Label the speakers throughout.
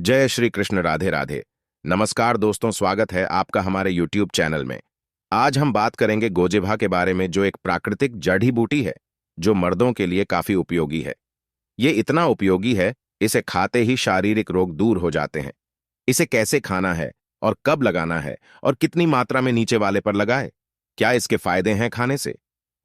Speaker 1: जय श्री कृष्ण। राधे राधे। नमस्कार दोस्तों, स्वागत है आपका हमारे YouTube चैनल में। आज हम बात करेंगे गोजिभा के बारे में, जो एक प्राकृतिक जड़ी बूटी है जो मर्दों के लिए काफी उपयोगी है। ये इतना उपयोगी है, इसे खाते ही शारीरिक रोग दूर हो जाते हैं। इसे कैसे खाना है और कब लगाना है और कितनी मात्रा में नीचे वाले पर लगाए, क्या इसके फायदे हैं खाने से,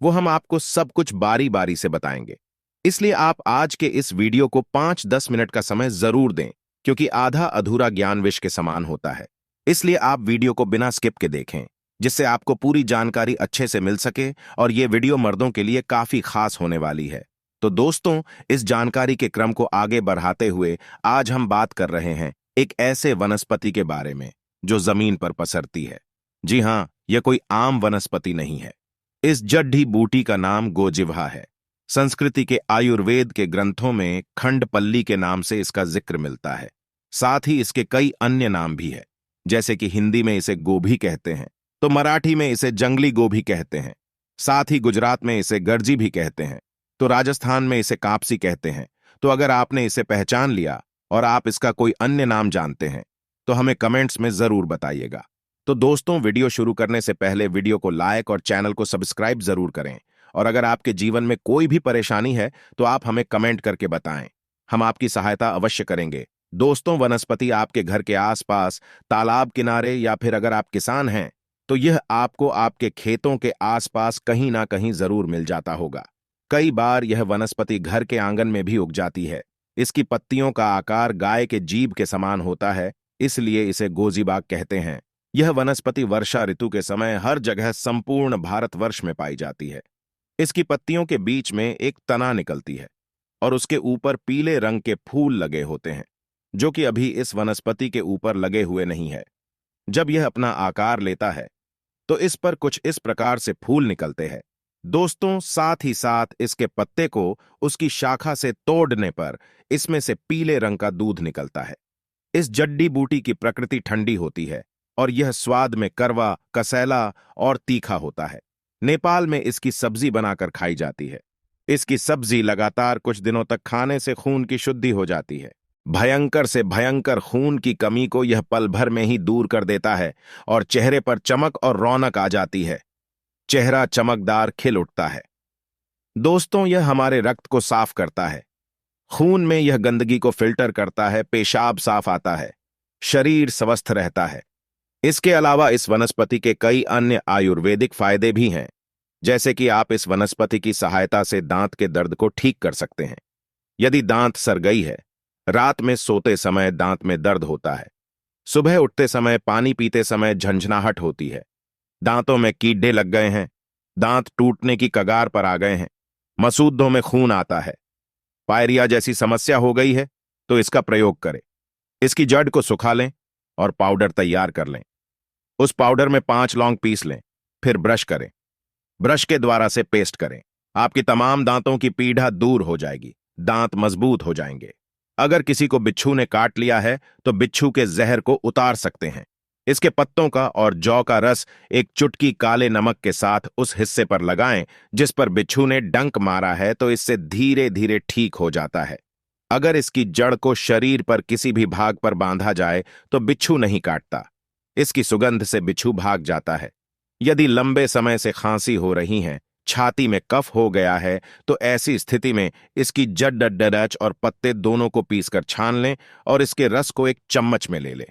Speaker 1: वो हम आपको सब कुछ बारी बारी से बताएंगे। इसलिए आप आज के इस वीडियो को 5-10 मिनट का समय जरूर दें, क्योंकि आधा अधूरा ज्ञान विष के समान होता है। इसलिए आप वीडियो को बिना स्किप के देखें, जिससे आपको पूरी जानकारी अच्छे से मिल सके, और ये वीडियो मर्दों के लिए काफी खास होने वाली है। तो दोस्तों, इस जानकारी के क्रम को आगे बढ़ाते हुए आज हम बात कर रहे हैं एक ऐसे वनस्पति के बारे में जो जमीन पर पसरती है। जी हां, यह कोई आम वनस्पति नहीं है। इस जड़ी बूटी का नाम गोजिभा है। संस्कृति के आयुर्वेद के ग्रंथों में खंडपल्ली के नाम से इसका जिक्र मिलता है। साथ ही इसके कई अन्य नाम भी है, जैसे कि हिंदी में इसे गोभी कहते हैं, तो मराठी में इसे जंगली गोभी कहते हैं। साथ ही गुजरात में इसे गर्जी भी कहते हैं, तो राजस्थान में इसे कापसी कहते हैं। तो अगर आपने इसे पहचान लिया और आप इसका कोई अन्य नाम जानते हैं तो हमें कमेंट्स में जरूर बताइएगा। तो दोस्तों, वीडियो शुरू करने से पहले वीडियो को लाइक और चैनल को सब्सक्राइब जरूर करें। और अगर आपके जीवन में कोई भी परेशानी है तो आप हमें कमेंट करके बताएं, हम आपकी सहायता अवश्य करेंगे। दोस्तों, वनस्पति आपके घर के आसपास, तालाब किनारे, या फिर अगर आप किसान हैं तो यह आपको आपके खेतों के आसपास कहीं ना कहीं जरूर मिल जाता होगा। कई बार यह वनस्पति घर के आंगन में भी उग जाती है। इसकी पत्तियों का आकार गाय के जीभ के समान होता है, इसलिए इसे गोजीबाग कहते हैं। यह वनस्पति वर्षा ऋतु के समय हर जगह संपूर्ण भारतवर्ष में पाई जाती है। इसकी पत्तियों के बीच में एक तना निकलती है और उसके ऊपर पीले रंग के फूल लगे होते हैं, जो कि अभी इस वनस्पति के ऊपर लगे हुए नहीं है। जब यह अपना आकार लेता है तो इस पर कुछ इस प्रकार से फूल निकलते हैं। दोस्तों, साथ ही साथ इसके पत्ते को उसकी शाखा से तोड़ने पर इसमें से पीले रंग का दूध निकलता है। इस जड़ी बूटी की प्रकृति ठंडी होती है और यह स्वाद में कड़वा, कसैला और तीखा होता है। नेपाल में इसकी सब्जी बनाकर खाई जाती है। इसकी सब्जी लगातार कुछ दिनों तक खाने से खून की शुद्धि हो जाती है। भयंकर से भयंकर खून की कमी को यह पल भर में ही दूर कर देता है और चेहरे पर चमक और रौनक आ जाती है। चेहरा चमकदार खिल उठता है। दोस्तों, यह हमारे रक्त को साफ करता है। खून में यह गंदगी को फिल्टर करता है, पेशाब साफ आता है, शरीर स्वस्थ रहता है। इसके अलावा इस वनस्पति के कई अन्य आयुर्वेदिक फायदे भी हैं, जैसे कि आप इस वनस्पति की सहायता से दांत के दर्द को ठीक कर सकते हैं। यदि दांत सर गई है, रात में सोते समय दांत में दर्द होता है, सुबह उठते समय, पानी पीते समय झंझनाहट होती है, दांतों में कीड़े लग गए हैं, दांत टूटने की कगार पर आ गए हैं, मसूड़ों में खून आता है, पायरिया जैसी समस्या हो गई है, तो इसका प्रयोग करें। इसकी जड़ को सुखा लें और पाउडर तैयार कर लें। उस पाउडर में 5 लौंग पीस लें, फिर ब्रश करें। ब्रश के द्वारा से पेस्ट करें। आपकी तमाम दांतों की पीड़ा दूर हो जाएगी, दांत मजबूत हो जाएंगे। अगर किसी को बिच्छू ने काट लिया है तो बिच्छू के जहर को उतार सकते हैं। इसके पत्तों का और जौ का रस एक चुटकी काले नमक के साथ उस हिस्से पर लगाएं जिस पर बिच्छू ने डंक मारा है, तो इससे धीरे धीरे ठीक हो जाता है। अगर इसकी जड़ को शरीर पर किसी भी भाग पर बांधा जाए तो बिच्छू नहीं काटता। इसकी सुगंध से बिच्छू भाग जाता है। यदि लंबे समय से खांसी हो रही है, छाती में कफ हो गया है, तो ऐसी स्थिति में इसकी जड़ और पत्ते दोनों को पीसकर छान लें और इसके रस को एक चम्मच में ले लें।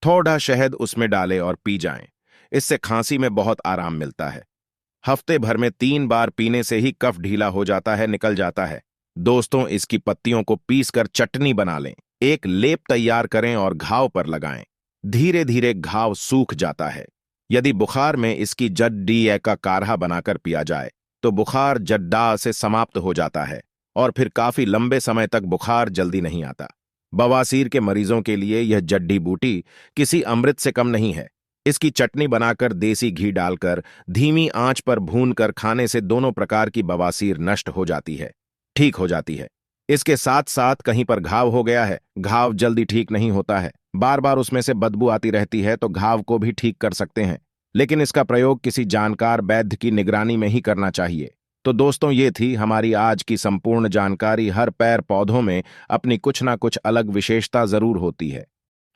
Speaker 1: थोड़ा शहद उसमें डालें और पी जाएं। इससे खांसी में बहुत आराम मिलता है। हफ्ते भर में 3 बार पीने से ही कफ ढीला हो जाता है, निकल जाता है। दोस्तों, इसकी पत्तियों को पीसकर चटनी बना लें, एक लेप तैयार करें और घाव पर लगाएं। धीरे धीरे घाव सूख जाता है। यदि बुखार में इसकी जड़ का काढ़ा बनाकर पिया जाए तो बुखार जड्डा से समाप्त हो जाता है और फिर काफी लंबे समय तक बुखार जल्दी नहीं आता। बवासीर के मरीजों के लिए यह जड़ी बूटी किसी अमृत से कम नहीं है। इसकी चटनी बनाकर देसी घी डालकर धीमी आंच पर भूनकर खाने से दोनों प्रकार की बवासीर नष्ट हो जाती है, ठीक हो जाती है। इसके साथ साथ कहीं पर घाव हो गया है, घाव जल्दी ठीक नहीं होता है, बार बार उसमें से बदबू आती रहती है, तो घाव को भी ठीक कर सकते हैं। लेकिन इसका प्रयोग किसी जानकार वैद्य की निगरानी में ही करना चाहिए। तो दोस्तों, ये थी हमारी आज की संपूर्ण जानकारी। हर पेड़ पौधों में अपनी कुछ ना कुछ अलग विशेषता जरूर होती है।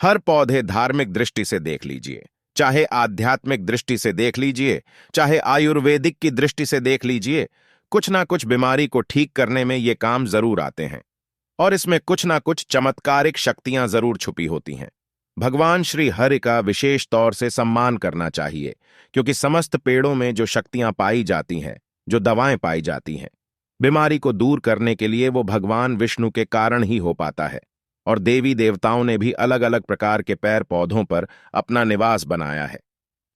Speaker 1: हर पौधे धार्मिक दृष्टि से देख लीजिए, चाहे आध्यात्मिक दृष्टि से देख लीजिए, चाहे आयुर्वेदिक की दृष्टि से देख लीजिए, कुछ ना कुछ बीमारी को ठीक करने में ये काम जरूर आते हैं। और इसमें कुछ ना कुछ चमत्कारिक शक्तियां जरूर छुपी होती हैं। भगवान श्री हरि का विशेष तौर से सम्मान करना चाहिए, क्योंकि समस्त पेड़ों में जो शक्तियां पाई जाती हैं, जो दवाएं पाई जाती हैं, बीमारी को दूर करने के लिए वो भगवान विष्णु के कारण ही हो पाता है। और देवी देवताओं ने भी अलग अलग प्रकार के पेड़ पौधों पर अपना निवास बनाया है।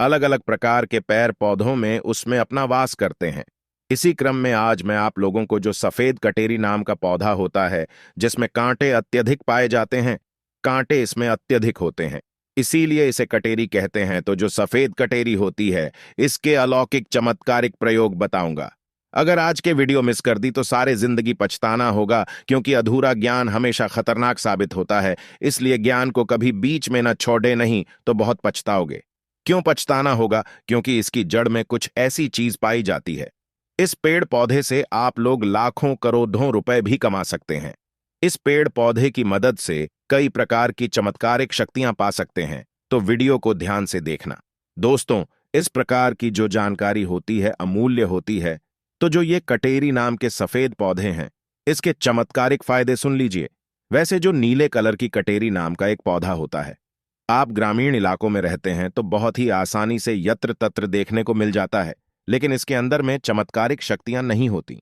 Speaker 1: अलग अलग प्रकार के पेड़ पौधों में उसमें अपना वास करते हैं। इसी क्रम में आज मैं आप लोगों को जो सफेद कटेरी नाम का पौधा होता है, जिसमें कांटे अत्यधिक पाए जाते हैं, कांटे इसमें अत्यधिक होते हैं, इसीलिए इसे कटेरी कहते हैं। तो जो सफेद कटेरी होती है, इसके अलौकिक चमत्कारिक प्रयोग बताऊंगा। अगर आज के वीडियो मिस कर दी तो सारे जिंदगी पछताना होगा, क्योंकि अधूरा ज्ञान हमेशा खतरनाक साबित होता है। इसलिए ज्ञान को कभी बीच में न छोड़े, नहीं तो बहुत पछताओगे। क्यों पछताना होगा? क्योंकि इसकी जड़ में कुछ ऐसी चीज पाई जाती है। इस पेड़ पौधे से आप लोग लाखों करोड़ों रुपए भी कमा सकते हैं। इस पेड़ पौधे की मदद से कई प्रकार की चमत्कारिक शक्तियां पा सकते हैं। तो वीडियो को ध्यान से देखना। दोस्तों, इस प्रकार की जो जानकारी होती है अमूल्य होती है। तो जो ये कटेरी नाम के सफेद पौधे हैं, इसके चमत्कारिक फायदे सुन लीजिए। वैसे जो नीले कलर की कटेरी नाम का एक पौधा होता है, आप ग्रामीण इलाकों में रहते हैं तो बहुत ही आसानी से यत्र तत्र देखने को मिल जाता है, लेकिन इसके अंदर में चमत्कारिक शक्तियां नहीं होती।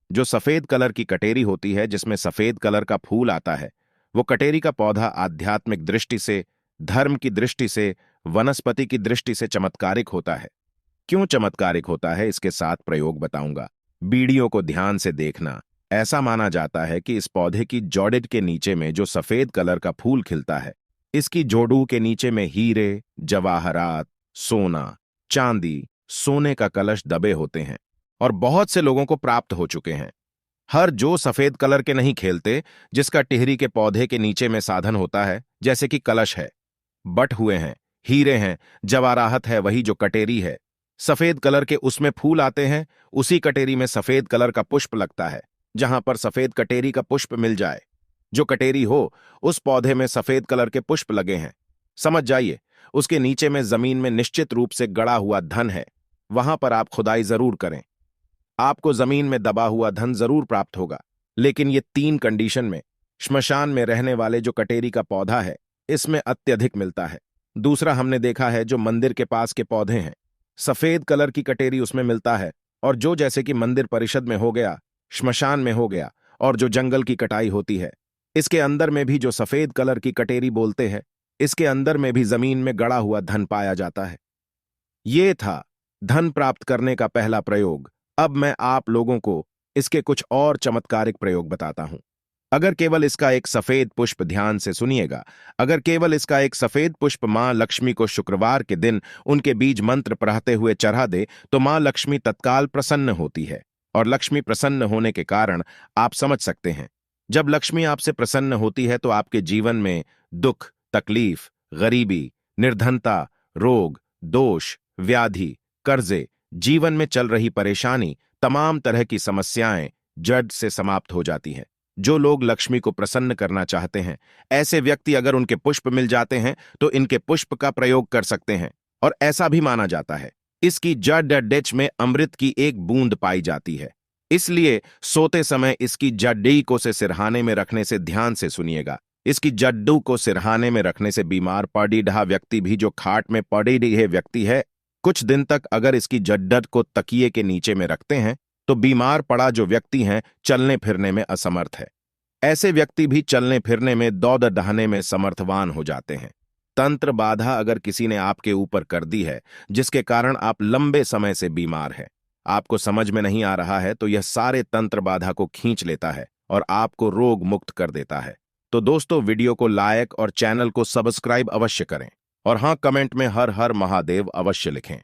Speaker 1: जो सफेद कलर की कटेरी होती है, जिसमें सफेद कलर का फूल आता है, वो कटेरी का पौधा आध्यात्मिक दृष्टि से, धर्म की दृष्टि से, वनस्पति की दृष्टि से चमत्कारिक होता है। क्यों चमत्कारिक होता है, इसके साथ प्रयोग बताऊंगा। बीड़ियों को ध्यान से देखना। ऐसा माना जाता है कि इस पौधे की जड़ों के नीचे में जो सफेद कलर का फूल खिलता है, इसकी जोड़ों के नीचे में हीरे, जवाहरात, सोना, चांदी, सोने का कलश दबे होते हैं और बहुत से लोगों को प्राप्त हो चुके हैं। हर जो सफेद कलर के नहीं खेलते, जिसका टिहरी के पौधे के नीचे में साधन होता है, जैसे कि कलश है, बट हुए हैं, हीरे हैं, जवाराहत है, वही जो कटेरी है। सफेद कलर के उसमें फूल आते हैं, उसी कटेरी में सफेद कलर का पुष्प लगता है। जहां पर सफेद कटेरी का पुष्प मिल जाए, जो कटेरी हो, उस पौधे में सफेद कलर के पुष्प लगे हैं, समझ जाइए उसके नीचे में जमीन में निश्चित रूप से गड़ा हुआ धन है। वहां पर आप खुदाई जरूर करें, आपको जमीन में दबा हुआ धन जरूर प्राप्त होगा। लेकिन ये 3 कंडीशन में श्मशान में रहने वाले जो कटेरी का पौधा है, इसमें अत्यधिक मिलता है। दूसरा, हमने देखा है जो मंदिर के पास के पौधे हैं, सफेद कलर की कटेरी उसमें मिलता है। और जो जैसे कि मंदिर परिषद में हो गया, श्मशान में हो गया, और जो जंगल की कटाई होती है, इसके अंदर में भी जो सफेद कलर की कटेरी बोलते हैं, इसके अंदर में भी जमीन में गड़ा हुआ धन पाया जाता है। ये था धन प्राप्त करने का पहला प्रयोग। अब मैं आप लोगों को इसके कुछ और चमत्कारिक प्रयोग बताता हूं। अगर केवल इसका एक सफेद पुष्प, ध्यान से सुनिएगा, अगर केवल इसका एक सफेद पुष्प मां लक्ष्मी को शुक्रवार के दिन उनके बीज मंत्र पढ़ते हुए चढ़ा दे, तो मां लक्ष्मी तत्काल प्रसन्न होती है। और लक्ष्मी प्रसन्न होने के कारण आप समझ सकते हैं, जब लक्ष्मी आपसे प्रसन्न होती है तो आपके जीवन में दुख, तकलीफ, गरीबी, निर्धनता, रोग, दोष, व्याधि, कर्जे, जीवन में चल रही परेशानी, तमाम तरह की समस्याएं जड़ से समाप्त हो जाती हैं। जो लोग लक्ष्मी को प्रसन्न करना चाहते हैं, ऐसे व्यक्ति अगर उनके पुष्प मिल जाते हैं तो इनके पुष्प का प्रयोग कर सकते हैं। और ऐसा भी माना जाता है, इसकी जड़ डेच में अमृत की एक बूंद पाई जाती है। इसलिए सोते समय इसकी जड्डी को से सिरहाने में रखने से, ध्यान से सुनिएगा, इसकी जड्डू को सिरहाने में रखने से बीमार पड़ीढ़ा व्यक्ति भी, जो खाट में पड़ीढ़े व्यक्ति है, कुछ दिन तक अगर इसकी जड्डट को तकिए के नीचे में रखते हैं तो बीमार पड़ा जो व्यक्ति हैं चलने फिरने में असमर्थ है। ऐसे व्यक्ति भी चलने फिरने में, दौड़ दहाने में समर्थवान हो जाते हैं। तंत्र बाधा अगर किसी ने आपके ऊपर कर दी है, जिसके कारण आप लंबे समय से बीमार हैं, आपको समझ में नहीं आ रहा है, तो यह सारे तंत्र बाधा को खींच लेता है और आपको रोग मुक्त कर देता है। तो दोस्तों, वीडियो को लाइक और चैनल को सब्सक्राइब अवश्य करें। और हाँ, कमेंट में हर हर महादेव अवश्य लिखें।